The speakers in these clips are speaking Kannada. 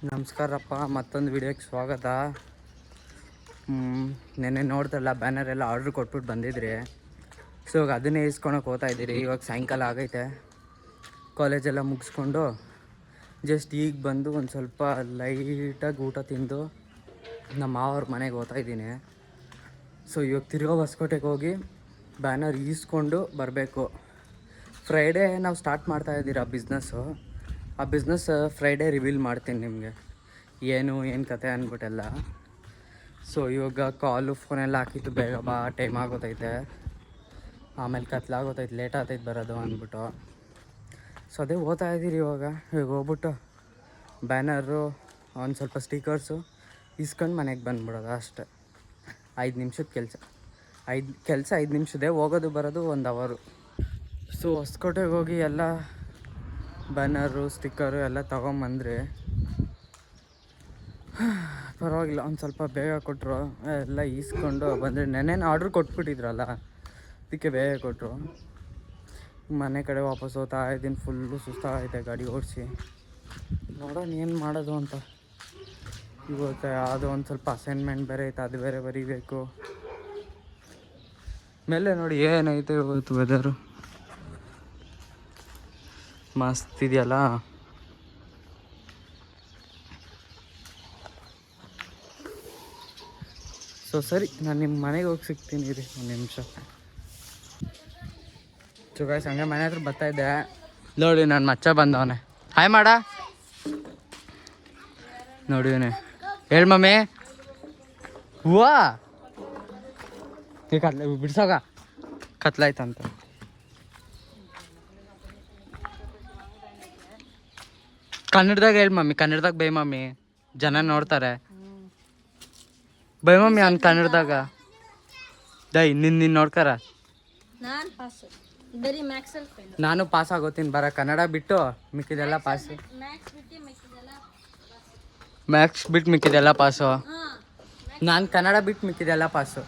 ನಮಸ್ಕಾರಪ್ಪ, ಮತ್ತೊಂದು ವಿಡಿಯೋಕ್ಕೆ ಸ್ವಾಗತ. ನೆನ್ನೆ ನೋಡ್ತಲ್ಲ ಬ್ಯಾನರ್ ಎಲ್ಲ ಆರ್ಡ್ರ್ ಕೊಟ್ಬಿಟ್ಟು ಬಂದಿದ್ರಿ. ಸೊ ಇವಾಗ ಅದನ್ನೇ ಇಸ್ಕೊಳಕ್ಕೆ ಹೋಗ್ತಾ ಇದ್ದೀರಿ. ಇವಾಗ ಸಾಯಂಕಾಲ ಆಗೈತೆ, ಕಾಲೇಜೆಲ್ಲ ಮುಗಿಸ್ಕೊಂಡು ಜಸ್ಟ್ ಈಗ ಬಂದು ಒಂದು ಸ್ವಲ್ಪ ಲೈಟಾಗಿ ಊಟ ತಿಂದು ನಮ್ಮ ಮಾವ್ರ ಮನೆಗೆ ಹೋಗ್ತಾ ಇದ್ದೀನಿ. ಸೊ ಇವಾಗ ತಿರ್ಗಾ ಹೊಸಕೋಟೆಗೆ ಹೋಗಿ ಬ್ಯಾನರ್ ಈಸ್ಕೊಂಡು ಬರಬೇಕು. ಫ್ರೈಡೇ ನಾವು ಸ್ಟಾರ್ಟ್ ಮಾಡ್ತಾಯಿದ್ದೀರ ಆ ಬಿಸ್ನೆಸ್ ಫ್ರೈಡೇ ರಿವೀಲ್ ಮಾಡ್ತೀನಿ ನಿಮಗೆ, ಏನು ಕತೆ ಅಂದ್ಬಿಟ್ಟೆಲ್ಲ. ಸೊ ಇವಾಗ ಕಾಲು ಫೋನೆಲ್ಲ ಹಾಕಿತ್ತು, ಬೇಗ ಬಾ ಟೈಮ್ ಆಗೋತೈತೆ, ಆಮೇಲೆ ಕತ್ಲಾಗೋತೈತೆ, ಲೇಟ್ ಆಗ್ತೈತೆ ಬರೋದು ಅಂದ್ಬಿಟ್ಟು. ಸೊ ಅದೇ ಹೋಗ್ತಾ ಇದ್ದೀರಿ. ಇವಾಗ ಹೋಗ್ಬಿಟ್ಟು ಬ್ಯಾನರು ಒಂದು ಸ್ವಲ್ಪ ಸ್ಟಿಕರ್ಸು ಇಸ್ಕೊಂಡು ಮನೆಗೆ ಬಂದುಬಿಡೋದು ಅಷ್ಟೆ. 5 ನಿಮಿಷದ ಕೆಲಸ 5 ನಿಮಿಷದೇ, ಹೋಗೋದು ಬರೋದು 1 ಅವರು. ಸೊ ಹೊಸಕೋಟೆಗೆ ಹೋಗಿ ಎಲ್ಲ ಬ್ಯಾನರು ಸ್ಟಿಕ್ಕರು ಎಲ್ಲ ತೊಗೊಂಬಂದ್ರಿ. ಪರವಾಗಿಲ್ಲ, ಒಂದು ಸ್ವಲ್ಪ ಬೇಗ ಕೊಟ್ಟರು, ಎಲ್ಲ ಈಸ್ಕೊಂಡು ಬಂದರೆ. ನೆನ್ನೆನ ಆರ್ಡ್ರ್ ಕೊಟ್ಬಿಟ್ಟಿದ್ರಲ್ಲ, ಅದಕ್ಕೆ ಬೇಗ ಕೊಟ್ಟರು. ಮನೆ ಕಡೆ ವಾಪಸ್ ಹೋಗ್ತಾ ಇದ್ದೀನಿ. ಫುಲ್ಲು ಸುಸ್ತಾಗೈತೆ ಗಾಡಿ ಓಡಿಸಿ. ನೋಡೋಣ ಏನು ಮಾಡೋದು ಅಂತ. ಇವತ್ತು ಯಾವುದೋ ಒಂದು ಸ್ವಲ್ಪ ಅಸೈನ್ಮೆಂಟ್ ಬೇರೆ ಐತೆ, ಅದು ಬೇರೆ ಬರೀಬೇಕು. ಮೇಲೆ ನೋಡಿ ಏನೈತೆ ಇವತ್ತು ವೆದರು, ಮಸ್ತ್ ಇದೆಯಲ್ಲ. ಸೊ ಸರಿ, ನಾನು ನಿಮ್ಮ ಮನೆಗೆ ಹೋಗಿ ಸಿಗ್ತೀನಿ ರೀ, 1 ನಿಮಿಷ. ಚುಗಾಯ್ಸ್ ಹಂಗೆ ಮನೆ ಹತ್ರ ಬರ್ತಾಯಿದ್ದೆ, ನೋಡಿ ನನ್ನ ಮಚ್ಚ ಬಂದವನೆ. ಹಾಯ್ ಮಾಡ, ನೋಡಿವನೆ. ಹೇಳಿ ಮಮ್ಮಿ. ಹೂವಾ ಬಿಡ್ಸೋಗ ಕತ್ಲಾಯ್ತಂತ. ಕನ್ನಡದಾಗ ಹೇಳಿ ಮಮ್ಮಿ, ಕನ್ನಡದಾಗ ಬೈ ಮಮ್ಮಿ, ಜನ ನೋಡ್ತಾರೆ. ಬೈ ಮಮ್ಮಿ ಅವ್ನು ಕನ್ನಡದಾಗ ದೈ ನಿನ್ನ ನೋಡ್ಕರ. ನಾನು ಪಾಸ್ ಆಗೋತೀನಿ, ಬರ ಕನ್ನಡ ಬಿಟ್ಟು ಮಿಕ್ಕಿದೆಲ್ಲ ಪಾಸು. ಮ್ಯಾಕ್ಸ್ ಬಿಟ್ಟು ಮಿಕ್ಕಿದೆಲ್ಲ ಪಾಸು. ನಾನು ಕನ್ನಡ ಬಿಟ್ಟು ಮಿಕ್ಕಿದೆಲ್ಲ ಪಾಸು.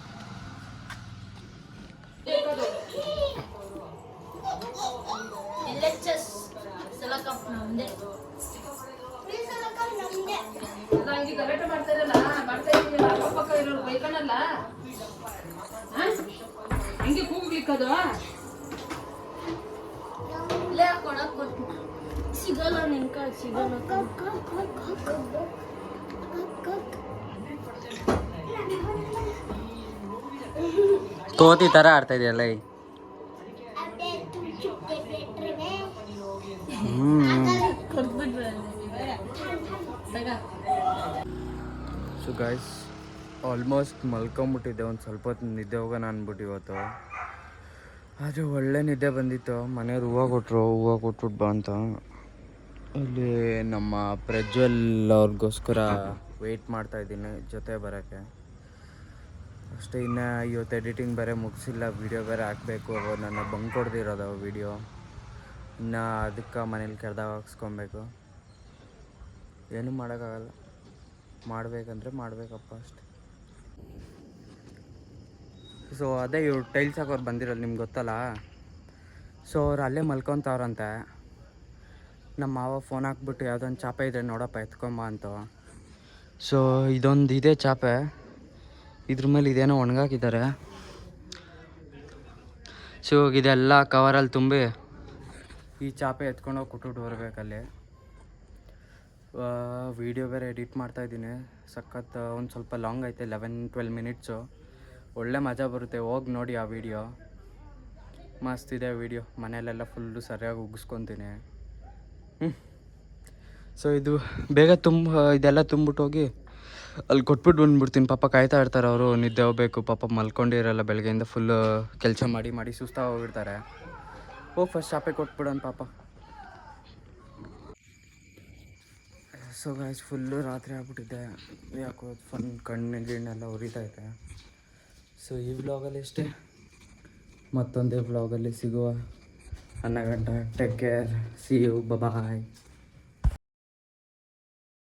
ಹಂಗೆ ಕೂಗ್ಲಿಕ್ಕದು ಸಿಗಲ್ಲ, ನಿಂಕ ಸಿಗಲ್ಲ. ಕೋತಿ ಥರ ಆಡ್ತಾ ಇದೆಯಲ್ಲ. ಸೊ ಗಾಯ್ಸ್, ಆಲ್ಮೋಸ್ಟ್ ಮಲ್ಕೊಂಬಿಟ್ಟಿದ್ದೆ. ಒಂದು ಸ್ವಲ್ಪ ಹೊತ್ತು ನಿದ್ದೆ ಹೋಗೋಣ ಅಂದ್ಬಿಟ್ಟು ಇವತ್ತು. ಆದರೆ ಒಳ್ಳೆ ನಿದ್ದೆ ಬಂದಿತ್ತು. ಮನೆಯವ್ರು ಹೂವು ಕೊಟ್ಬಿಟ್ಟು ಬಾ ಅಂತ. ಇಲ್ಲಿ ನಮ್ಮ ಪ್ರಜ್ವಲ್ ಅವ್ರಿಗೋಸ್ಕರ ವೆಯ್ಟ್ ಮಾಡ್ತಾಯಿದ್ದೀನಿ ಜೊತೆ ಬರೋಕ್ಕೆ ಅಷ್ಟೇ. ಇನ್ನು ಇವತ್ತು ಎಡಿಟಿಂಗ್ ಬೇರೆ ಮುಗಿಸಿಲ್ಲ, ವೀಡಿಯೋ ಬೇರೆ ಹಾಕಬೇಕು. ನನ್ನ ಬಂಕ್ ಹೊಡೆದಿರೋದು ವೀಡಿಯೋ, ಇನ್ನು ಅದಕ್ಕೆ ಮನೇಲಿ ಕರೆದಾಗ ಹಾಕ್ಸ್ಕೊಬೇಕು. ಏನೂ ಮಾಡೋಕ್ಕಾಗಲ್ಲ, ಮಾಡಬೇಕಂದ್ರೆ ಮಾಡಬೇಕಪ್ಪ ಅಷ್ಟೆ. ಸೊ ಅದೇ ಇವ್ರು ಟೈಲ್ಸ್ ಹಾಕೋರು ಬಂದಿರೋದು, ನಿಮ್ಗೆ ಗೊತ್ತಲ್ಲ. ಸೊ ಅವ್ರು ಅಲ್ಲೇ ಮಲ್ಕೊತವ್ರಂತೆ. ನಮ್ಮ ಮಾವ ಫೋನ್ ಹಾಕ್ಬಿಟ್ಟು ಯಾವುದೊಂದು ಚಾಪೆ ಇದೆ ನೋಡಪ್ಪ ಎತ್ಕೊಂಬ ಅಂತ. ಸೊ ಇದೊಂದು ಇದೆ ಚಾಪೆ, ಇದ್ರ ಮೇಲೆ ಇದೇನೋ ಒಣಗಾಕಿದ್ದಾರೆ. ಸೊ ಇದೆಲ್ಲ ಕವರಲ್ಲಿ ತುಂಬಿ ಈ ಚಾಪೆ ಎತ್ಕೊಂಡೋಗಿ ಕೊಟ್ಬಿಟ್ಟು ಬರಬೇಕಲ್ಲಿ. ವೀಡಿಯೋ ಬೇರೆ ಎಡಿಟ್ ಮಾಡ್ತಾಯಿದ್ದೀನಿ. ಸಖತ್ ಒಂದು ಸ್ವಲ್ಪ ಲಾಂಗ್ ಐತೆ, 11-12 ಮಿನಿಟ್ಸು. ಒಳ್ಳೆ ಮಜಾ ಬರುತ್ತೆ, ಹೋಗಿ ನೋಡಿ ಆ ವಿಡಿಯೋ. ಮಸ್ತಿದೆ ವಿಡಿಯೋ. ಮನೆಯಲ್ಲೆಲ್ಲ ಫುಲ್ಲು ಸರಿಯಾಗಿ ಉಗಿಸ್ಕೊತೀನಿ. ಸೊ ಇದು ಬೇಗ ಇದೆಲ್ಲ ತುಂಬಿಟ್ಟು ಹೋಗಿ ಅಲ್ಲಿ ಕೊಟ್ಬಿಟ್ಟು ಬಂದ್ಬಿಡ್ತೀನಿ. ಪಾಪ ಕಾಯ್ತಾ ಇರ್ತಾರೆ ಅವರು, ನಿದ್ದೆ ಹೋಗ್ಬೇಕು ಪಾಪ, ಮಲ್ಕೊಂಡಿರಲ್ಲ ಬೆಳಗ್ಗೆಯಿಂದ ಫುಲ್ಲು ಕೆಲಸ ಮಾಡಿ ಸುಸ್ತಾಗಿ ಹೋಗಿರ್ತಾರೆ. ಹೋಗಿ ಫಸ್ಟ್ ಚಾಪೆ ಕೊಟ್ಬಿಡೋಣ ಪಾಪ. ಸೊ ಗಾಯ್ಸ್, ಫುಲ್ಲು ರಾತ್ರಿ ಆಗ್ಬಿಟ್ಟಿದ್ದೆ, ಯಾಕೋ ಕಣ್ಣೆಲ್ಲ ಉರಿತೈತೆ. ಸೊ ಈ ವ್ಲಾಗಲ್ಲಿ ಇಷ್ಟೇ, ಮತ್ತೊಂದೇ ವ್ಲಾಗಲ್ಲಿ ಸಿಗುವ. 12 ಗಂಟೆ. Take care, see you, bye.